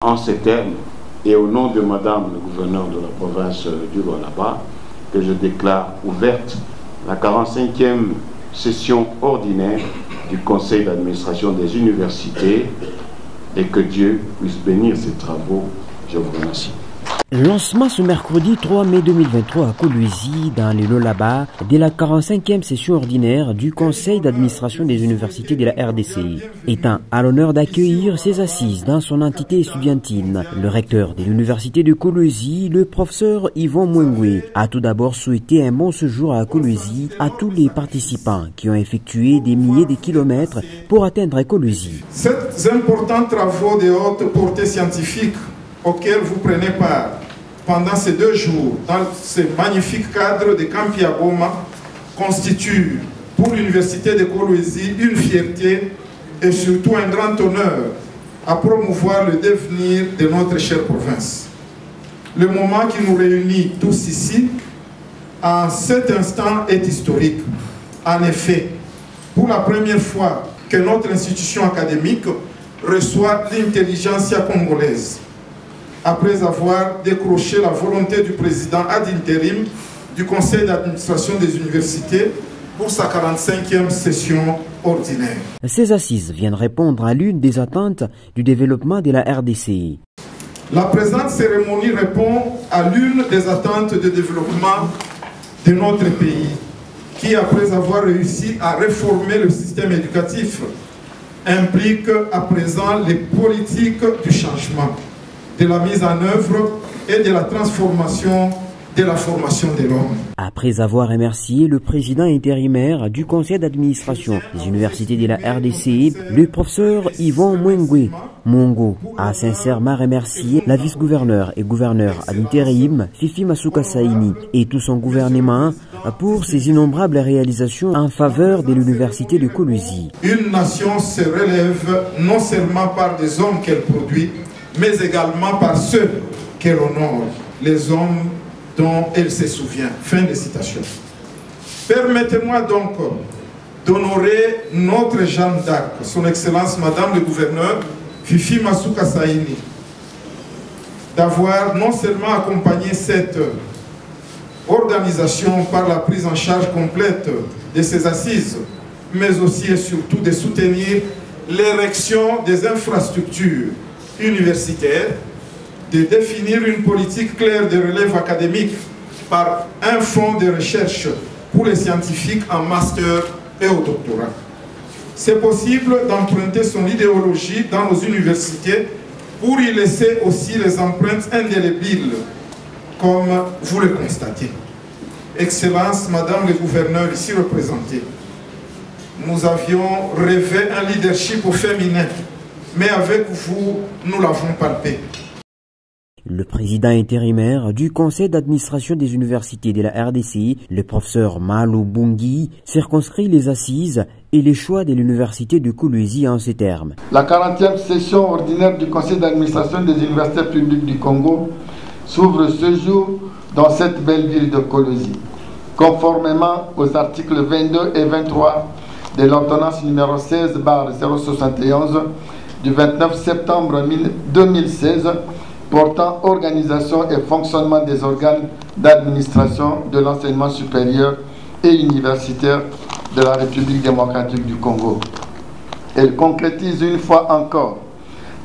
En ces termes, et au nom de Madame le gouverneur de la province du Lualaba, que je déclare ouverte la 45e session ordinaire du Conseil d'administration des universités et que Dieu puisse bénir ces travaux. Je vous remercie. Lancement ce mercredi 3 mai 2023 à Kolwezi, dans le Lualaba, de la 45e session ordinaire du Conseil d'administration des universités de la RDC, étant à l'honneur d'accueillir ses assises dans son entité estudiantine. Le recteur de l'université de Kolwezi, le professeur Yvon Mwengwe, a tout d'abord souhaité un bon séjour à Kolwezi à tous les participants qui ont effectué des milliers de kilomètres pour atteindre Kolwezi. Ces importants travaux de haute portée scientifique auxquels vous prenez part pendant ces 2 jours dans ce magnifique cadre de Kampiagoma constituent pour l'université de Kolwezi une fierté et surtout un grand honneur à promouvoir le devenir de notre chère province. Le moment qui nous réunit tous ici, en cet instant, est historique. En effet, pour la première fois que notre institution académique reçoit l'intelligentsia congolaise, après avoir décroché la volonté du président ad interim du Conseil d'administration des universités pour sa 45e session ordinaire. Ces assises viennent répondre à l'une des attentes du développement de la RDC. La présente cérémonie répond à l'une des attentes de développement de notre pays, qui, après avoir réussi à réformer le système éducatif, implique à présent les politiques du changement, de la mise en œuvre et de la transformation de la formation de l'homme. Après avoir remercié le président intérimaire du conseil d'administration des universités de la RDC, le professeur Yvon Mwengwe Mongo a sincèrement remercié la vice-gouverneure et gouverneur à l'intérim Fifi Masuka Saini et tout son gouvernement pour ses innombrables réalisations en faveur de l'université de Kolwezi. Une nation se relève non seulement par des hommes qu'elle produit, mais également par ceux qu'elle honore, les hommes dont elle se souvient. Fin de citation. Permettez-moi donc d'honorer notre Jeanne d'Arc, son Excellence Madame le Gouverneur Fifi Masuka Saini, d'avoir non seulement accompagné cette organisation par la prise en charge complète de ses assises, mais aussi et surtout de soutenir l'érection des infrastructures universitaires, de définir une politique claire de relève académique par un fonds de recherche pour les scientifiques en master et au doctorat. C'est possible d'emprunter son idéologie dans nos universités pour y laisser aussi les empreintes indélébiles, comme vous le constatez. Excellence, Madame le Gouverneur ici représentée, nous avions rêvé un leadership au féminin, mais avec vous, nous l'avons palpé. Le président intérimaire du conseil d'administration des universités de la RDC, le professeur Malou Bungi, circonscrit les assises et les choix de l'université de Kolwezi en ces termes. La 40e session ordinaire du conseil d'administration des universités publiques du Congo s'ouvre ce jour dans cette belle ville de Kolwezi, conformément aux articles 22 et 23 de l'ordonnance numéro 16/071 du 29 septembre 2016 portant organisation et fonctionnement des organes d'administration de l'enseignement supérieur et universitaire de la République démocratique du Congo. Elle concrétise une fois encore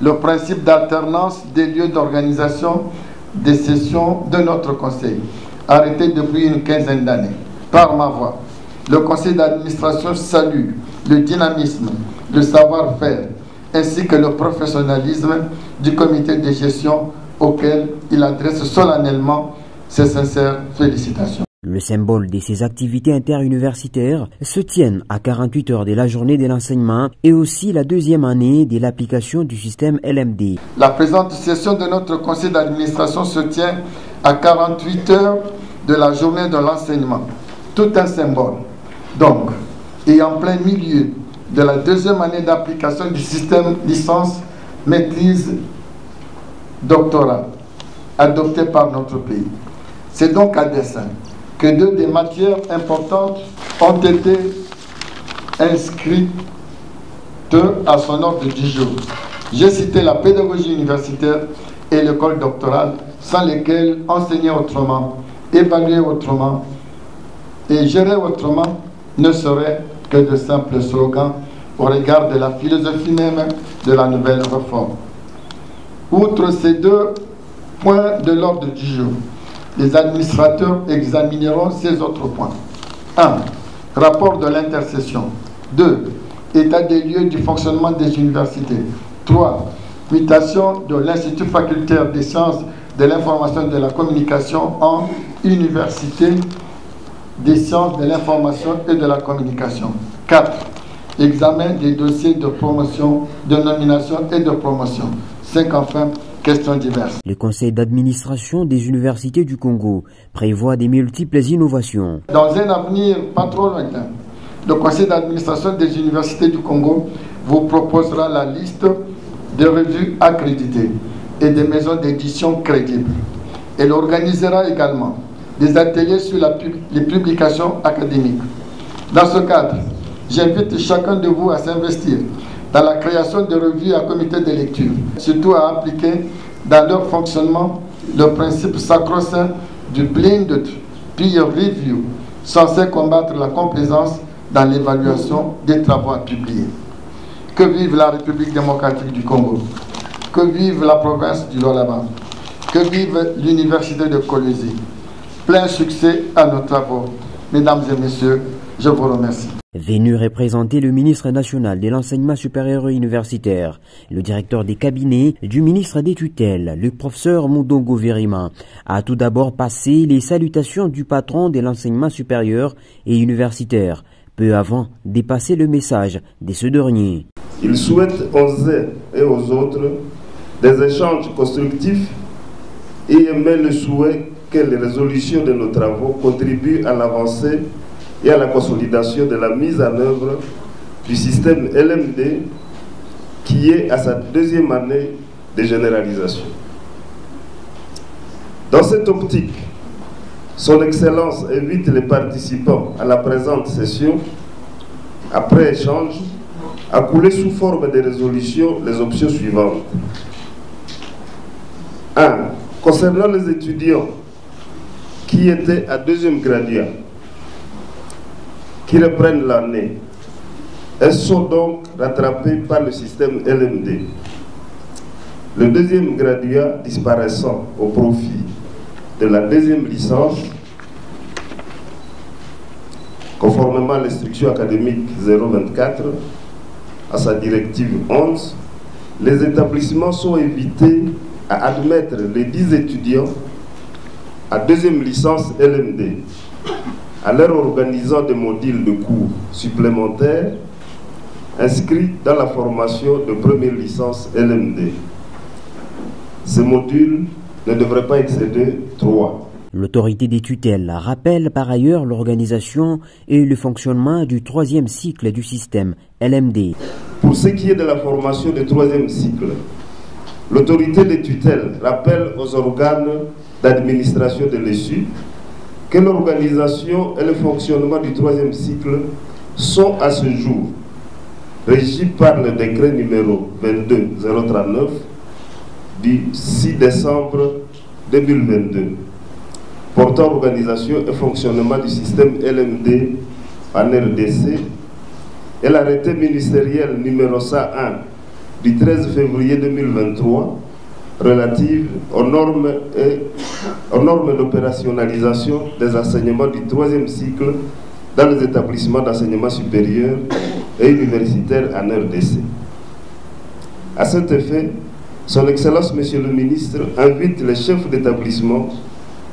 le principe d'alternance des lieux d'organisation des sessions de notre conseil, arrêté depuis une quinzaine d'années. Par ma voix, le conseil d'administration salue le dynamisme, le savoir-faire, ainsi que le professionnalisme du comité de gestion auquel il adresse solennellement ses sincères félicitations. Le symbole de ces activités interuniversitaires se tient à 48 heures de la journée de l'enseignement et aussi la 2e année de l'application du système LMD. La présente session de notre conseil d'administration se tient à 48 heures de la journée de l'enseignement. Tout un symbole. Donc, et en plein milieu de la 2e année d'application du système licence, maîtrise, doctorat, adopté par notre pays. C'est donc à dessein que 2 des matières importantes ont été inscrites à son ordre du jour. J'ai cité la pédagogie universitaire et l'école doctorale, sans lesquelles enseigner autrement, évaluer autrement et gérer autrement ne serait que de simples slogans au regard de la philosophie même de la nouvelle réforme. Outre ces deux points de l'ordre du jour, les administrateurs examineront ces autres points. 1. Rapport de l'intercession. 2. État des lieux du fonctionnement des universités. 3. Mutation de l'Institut facultaire des sciences de l'information et de la communication en Université des sciences de l'information et de la communication. 4. Examen des dossiers de promotion, de nomination et de promotion. 5. Enfin, questions diverses. Le conseil d'administration des universités du Congo prévoit de multiples innovations. Dans un avenir pas trop lointain, le conseil d'administration des universités du Congo vous proposera la liste des revues accréditées et des maisons d'édition crédibles. Elle organisera également des ateliers sur les publications académiques. Dans ce cadre, j'invite chacun de vous à s'investir dans la création de revues à comité de lecture, surtout à appliquer dans leur fonctionnement le principe sacro-saint du blended peer review, censé combattre la complaisance dans l'évaluation des travaux à publier. Que vive la République démocratique du Congo, que vive la province du Lualaba, que vive l'université de Kolwezi. Plein succès à nos travaux. Mesdames et messieurs, je vous remercie. Venu représenter le ministre national de l'enseignement supérieur et universitaire, le directeur des cabinets du ministre des tutelles, le professeur Mudongo Virima, a tout d'abord passé les salutations du patron de l'enseignement supérieur et universitaire, peu avant de passer le message de ce dernier. Il souhaite aux uns et aux autres des échanges constructifs et émet le souhait que les résolutions de nos travaux contribuent à l'avancée et à la consolidation de la mise en œuvre du système LMD qui est à sa deuxième année de généralisation. Dans cette optique, Son Excellence invite les participants à la présente session, après échange, à couler sous forme de résolution les options suivantes. 1. Concernant les étudiants qui étaient à deuxième graduat, qui reprennent l'année, elles sont donc rattrapées par le système LMD. Le deuxième graduat disparaissant au profit de la deuxième licence, conformément à l'instruction académique 024, à sa directive 11, les établissements sont invités à admettre les 10 étudiants à deuxième licence LMD, à leur organisant des modules de cours supplémentaires inscrits dans la formation de première licence LMD. Ces modules ne devraient pas excéder 3. L'autorité des tutelles rappelle par ailleurs l'organisation et le fonctionnement du troisième cycle du système LMD. Pour ce qui est de la formation du troisième cycle, l'autorité des tutelles rappelle aux organes d'administration de l'ESU que l'organisation et le fonctionnement du troisième cycle sont à ce jour régis par le décret numéro 22039 du 6 décembre 2022 portant organisation et fonctionnement du système LMD en RDC et l'arrêté ministériel numéro 101 du 13 février 2023 relative aux normes d'opérationnalisation des enseignements du troisième cycle dans les établissements d'enseignement supérieur et universitaire en RDC. À cet effet, Son Excellence, Monsieur le Ministre, invite les chefs d'établissement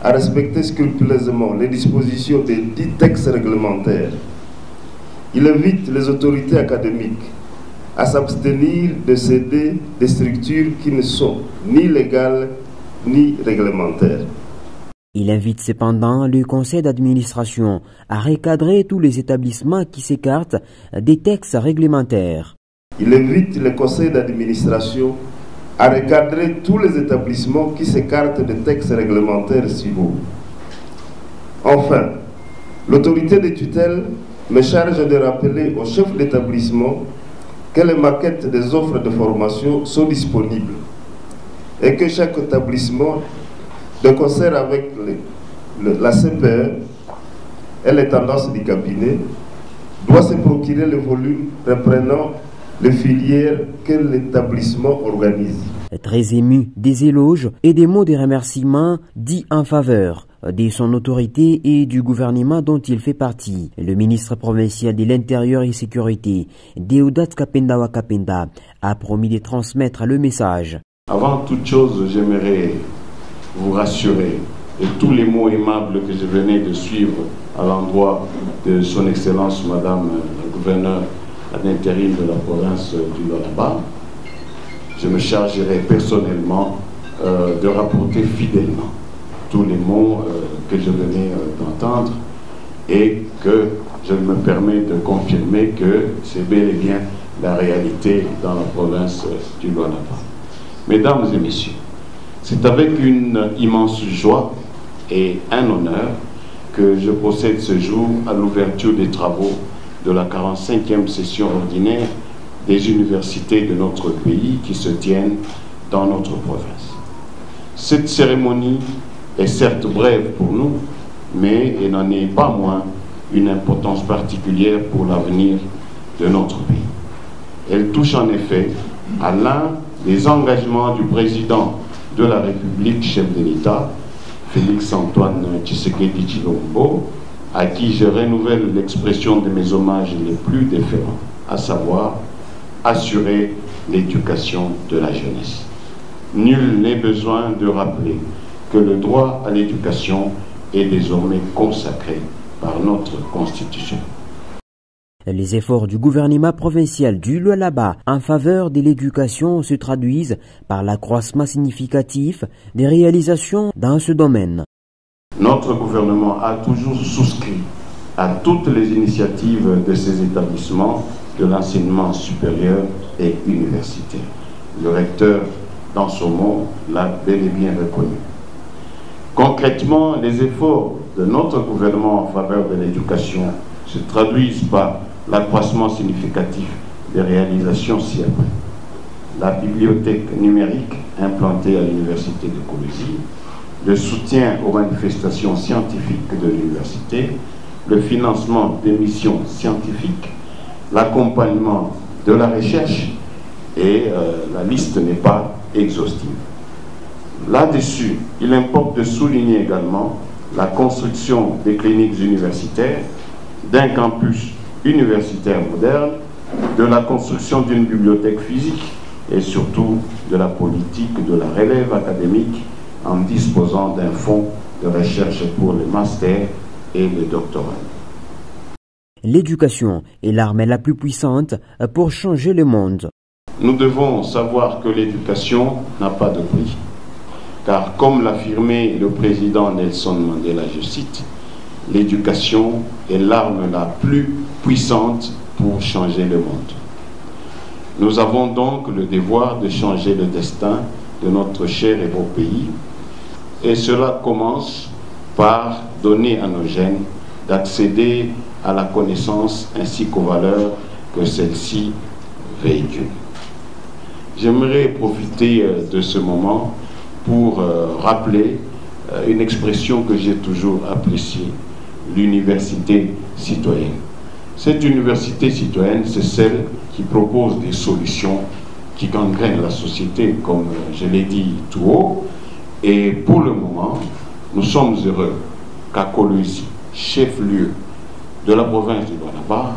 à respecter scrupuleusement les dispositions des 10 textes réglementaires. Il invite les autorités académiques à s'abstenir de céder des structures qui ne sont ni légales ni réglementaires. Il invite cependant le conseil d'administration à recadrer tous les établissements qui s'écartent des textes réglementaires. Il invite le conseil d'administration à recadrer tous les établissements qui s'écartent des textes réglementaires civils. Enfin, l'autorité des tutelles me charge de rappeler aux chefs d'établissement que que les maquettes des offres de formation sont disponibles et que chaque établissement, de concert avec la CPE et les tendances du cabinet, doit se procurer le volume reprenant les filières que l'établissement organise. Très ému des éloges et des mots de remerciements dits en faveur de son autorité et du gouvernement dont il fait partie, le ministre provincial de l'Intérieur et Sécurité, Deodat Kapenda Wakapenda, a promis de transmettre le message. Avant toute chose, j'aimerais vous rassurer de tous les mots aimables que je venais de suivre à l'endroit de son Excellence Madame la gouverneure à l'intérim de la province du Lualaba. Je me chargerai personnellement de rapporter fidèlement tous les mots que je venais d'entendre et que je me permets de confirmer que c'est bel et bien la réalité dans la province du Lualaba. Mesdames et messieurs, c'est avec une immense joie et un honneur que je procède ce jour à l'ouverture des travaux de la 45e session ordinaire des universités de notre pays qui se tiennent dans notre province. Cette cérémonie est certes brève pour nous, mais elle n'en est pas moins une importance particulière pour l'avenir de notre pays. Elle touche en effet à l'un des engagements du président de la République, chef de l'État, Félix-Antoine Tshisekedi Tshilombo, à qui je renouvelle l'expression de mes hommages les plus déférents, à savoir assurer l'éducation de la jeunesse. Nul n'est besoin de rappeler que le droit à l'éducation est désormais consacré par notre Constitution. Les efforts du gouvernement provincial du Lualaba en faveur de l'éducation se traduisent par l'accroissement significatif des réalisations dans ce domaine. Notre gouvernement a toujours souscrit à toutes les initiatives de ces établissements de l'enseignement supérieur et universitaire. Le recteur, dans son mot, l'a bel et bien reconnu. Concrètement, les efforts de notre gouvernement en faveur de l'éducation se traduisent par l'accroissement significatif des réalisations ci-après. La bibliothèque numérique implantée à l'université de Kolwezi, le soutien aux manifestations scientifiques de l'université, le financement des missions scientifiques, l'accompagnement de la recherche et la liste n'est pas exhaustive. Là-dessus, il importe de souligner également la construction des cliniques universitaires, d'un campus universitaire moderne, de la construction d'une bibliothèque physique et surtout de la politique de la relève académique en disposant d'un fonds de recherche pour le master et le doctorat. L'éducation est l'arme la plus puissante pour changer le monde. Nous devons savoir que l'éducation n'a pas de prix, car comme l'affirmait le président Nelson Mandela, je cite, « L'éducation est l'arme la plus puissante pour changer le monde ». Nous avons donc le devoir de changer le destin de notre cher et beau pays, et cela commence par donner à nos jeunes d'accéder à la connaissance ainsi qu'aux valeurs que celle-ci véhicule. J'aimerais profiter de ce moment pour rappeler une expression que j'ai toujours appréciée, l'université citoyenne. Cette université citoyenne, c'est celle qui propose des solutions qui gangrènent la société, comme je l'ai dit tout haut. Et pour le moment, nous sommes heureux qu'à Kolwezi, chef-lieu de la province du Lualaba,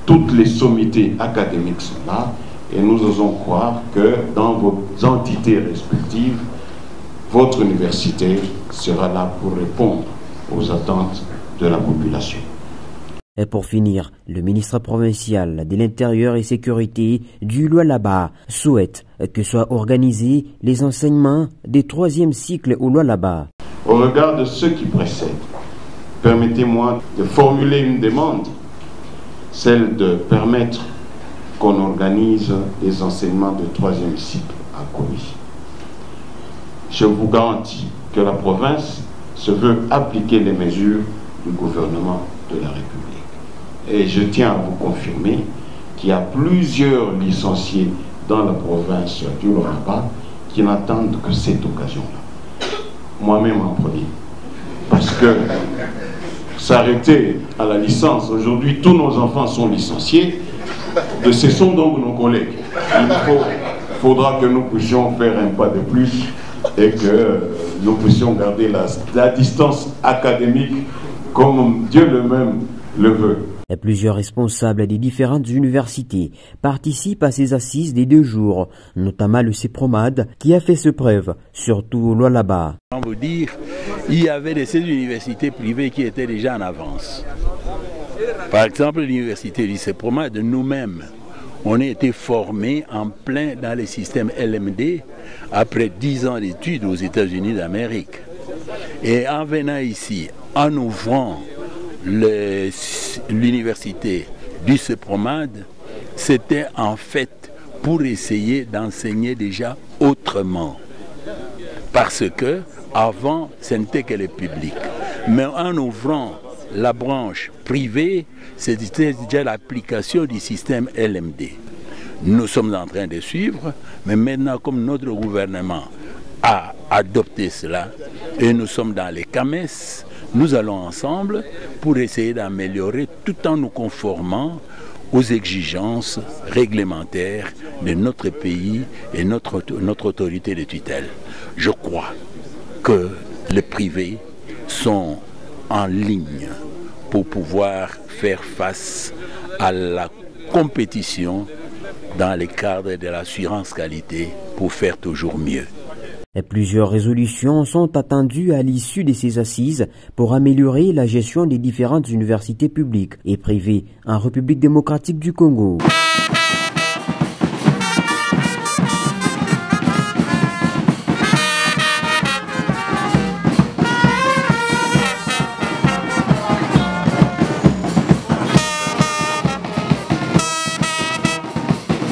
toutes les sommités académiques sont là et nous osons croire que dans vos entités respectives, votre université sera là pour répondre aux attentes de la population. Et pour finir, le ministre provincial de l'Intérieur et Sécurité du Lualaba souhaite que soient organisés les enseignements des 3e cycles au Lualaba. Au regard de ce qui précède, permettez-moi de formuler une demande, celle de permettre qu'on organise les enseignements de 3e cycle à Kolwezi. Je vous garantis que la province se veut appliquer les mesures du gouvernement de la République. Et je tiens à vous confirmer qu'il y a plusieurs licenciés dans la province du Lualaba qui n'attendent que cette occasion-là. Moi-même en premier. Parce que s'arrêter à la licence, aujourd'hui tous nos enfants sont licenciés, ce sont donc nos collègues. Il faudra que nous puissions faire un pas de plus et que nous puissions garder la distance académique comme Dieu lui-même le veut. Et plusieurs responsables des différentes universités participent à ces assises des 2 jours, notamment le CEPROMAD qui a fait ses preuves, surtout au Lualaba. On vous dire, il y avait de ces universités privées qui étaient déjà en avance. Par exemple, l'université du CEPROMAD, nous-mêmes, on a été formés en plein dans le système LMD après 10 ans d'études aux États-Unis d'Amérique. Et en venant ici, en ouvrant l'université du CEPROMAD, c'était en fait pour essayer d'enseigner déjà autrement. Parce que avant, ce n'était que le public. Mais en ouvrant la branche privée, c'était déjà l'application du système LMD. Nous sommes en train de suivre, mais maintenant, comme notre gouvernement a adopté cela, et nous sommes dans les CAMES, nous allons ensemble pour essayer d'améliorer tout en nous conformant aux exigences réglementaires de notre pays et notre autorité de tutelle. Je crois que les privés sont en ligne pour pouvoir faire face à la compétition dans le cadre de l'assurance qualité pour faire toujours mieux. Et plusieurs résolutions sont attendues à l'issue de ces assises pour améliorer la gestion des différentes universités publiques et privées en République démocratique du Congo.